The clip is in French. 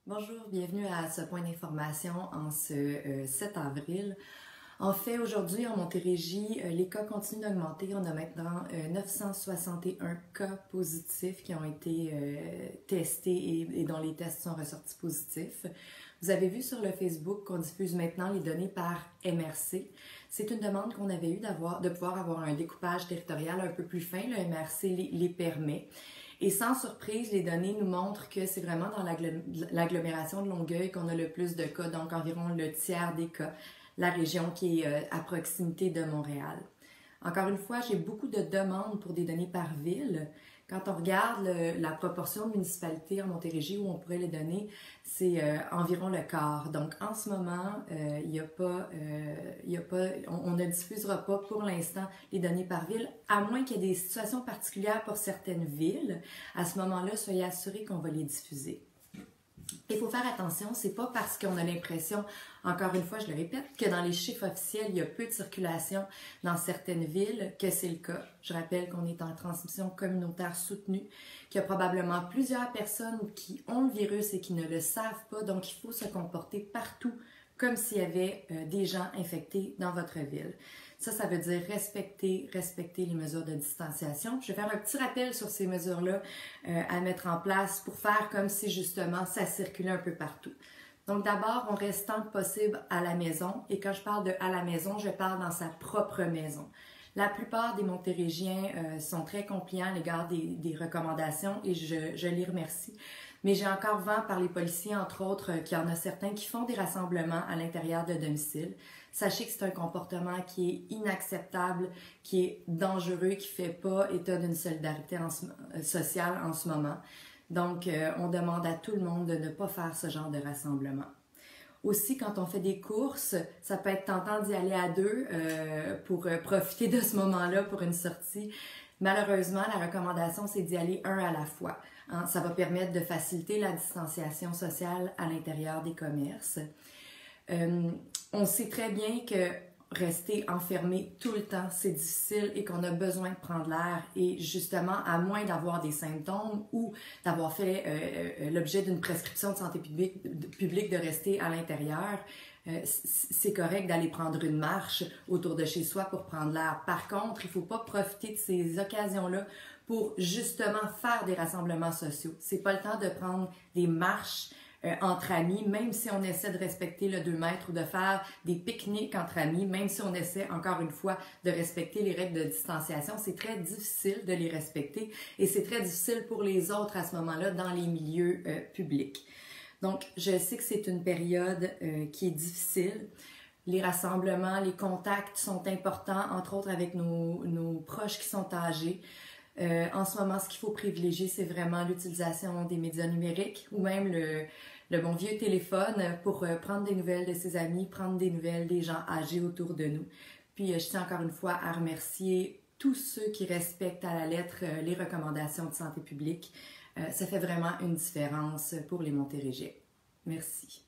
Bonjour, bienvenue à ce point d'information en ce 7 avril. En fait, aujourd'hui, en Montérégie, les cas continuent d'augmenter. On a maintenant 961 cas positifs qui ont été testés et dont les tests sont ressortis positifs. Vous avez vu sur le Facebook qu'on diffuse maintenant les données par MRC. C'est une demande qu'on avait eue de pouvoir avoir un découpage territorial un peu plus fin. Le MRC les permet. Et sans surprise, les données nous montrent que c'est vraiment dans l'agglomération de Longueuil qu'on a le plus de cas, donc environ le tiers des cas, la région qui est à proximité de Montréal. Encore une fois, j'ai beaucoup de demandes pour des données par ville. Quand on regarde la proportion de municipalités en Montérégie où on pourrait les donner, c'est environ le quart. Donc en ce moment, on ne diffusera pas pour l'instant les données par ville, à moins qu'il y ait des situations particulières pour certaines villes. À ce moment-là, soyez assurés qu'on va les diffuser. Il faut faire attention, c'est pas parce qu'on a l'impression, encore une fois, je le répète, que dans les chiffres officiels, il y a peu de circulation dans certaines villes que c'est le cas. Je rappelle qu'on est en transmission communautaire soutenue, qu'il y a probablement plusieurs personnes qui ont le virus et qui ne le savent pas, donc il faut se comporter partout comme s'il y avait des gens infectés dans votre ville. Ça veut dire respecter les mesures de distanciation. Je vais faire un petit rappel sur ces mesures-là à mettre en place pour faire comme si justement ça circulait un peu partout. Donc d'abord, on reste tant que possible à la maison. Et quand je parle de à la maison, je parle dans sa propre maison. La plupart des Montérégiens sont très compliants à l'égard des recommandations et je les remercie. Mais j'ai encore vent par les policiers, entre autres, qu'il y en a certains qui font des rassemblements à l'intérieur de domicile. Sachez que c'est un comportement qui est inacceptable, qui est dangereux, qui ne fait pas état d'une solidarité sociale en ce moment. Donc, on demande à tout le monde de ne pas faire ce genre de rassemblement. Aussi, quand on fait des courses, ça peut être tentant d'y aller à deux pour profiter de ce moment-là pour une sortie. Malheureusement, la recommandation, c'est d'y aller un à la fois. Hein? Ça va permettre de faciliter la distanciation sociale à l'intérieur des commerces. On sait très bien que rester enfermé tout le temps, c'est difficile et qu'on a besoin de prendre l'air. Et justement, à moins d'avoir des symptômes ou d'avoir fait l'objet d'une prescription de santé publique de rester à l'intérieur, c'est correct d'aller prendre une marche autour de chez soi pour prendre l'air. Par contre, il ne faut pas profiter de ces occasions-là pour justement faire des rassemblements sociaux. C'est pas le temps de prendre des marches entre amis, même si on essaie de respecter le 2 mètres ou de faire des pique-niques entre amis, même si on essaie encore une fois de respecter les règles de distanciation, c'est très difficile de les respecter et c'est très difficile pour les autres à ce moment-là dans les milieux publics. Donc, je sais que c'est une période qui est difficile. Les rassemblements, les contacts sont importants, entre autres avec nos proches qui sont âgés. En ce moment, ce qu'il faut privilégier, c'est vraiment l'utilisation des médias numériques ou même le bon vieux téléphone pour prendre des nouvelles de ses amis, prendre des nouvelles des gens âgés autour de nous. Puis, je tiens encore une fois à remercier tous ceux qui respectent à la lettre les recommandations de santé publique. Ça fait vraiment une différence pour les Montérégiens. Merci.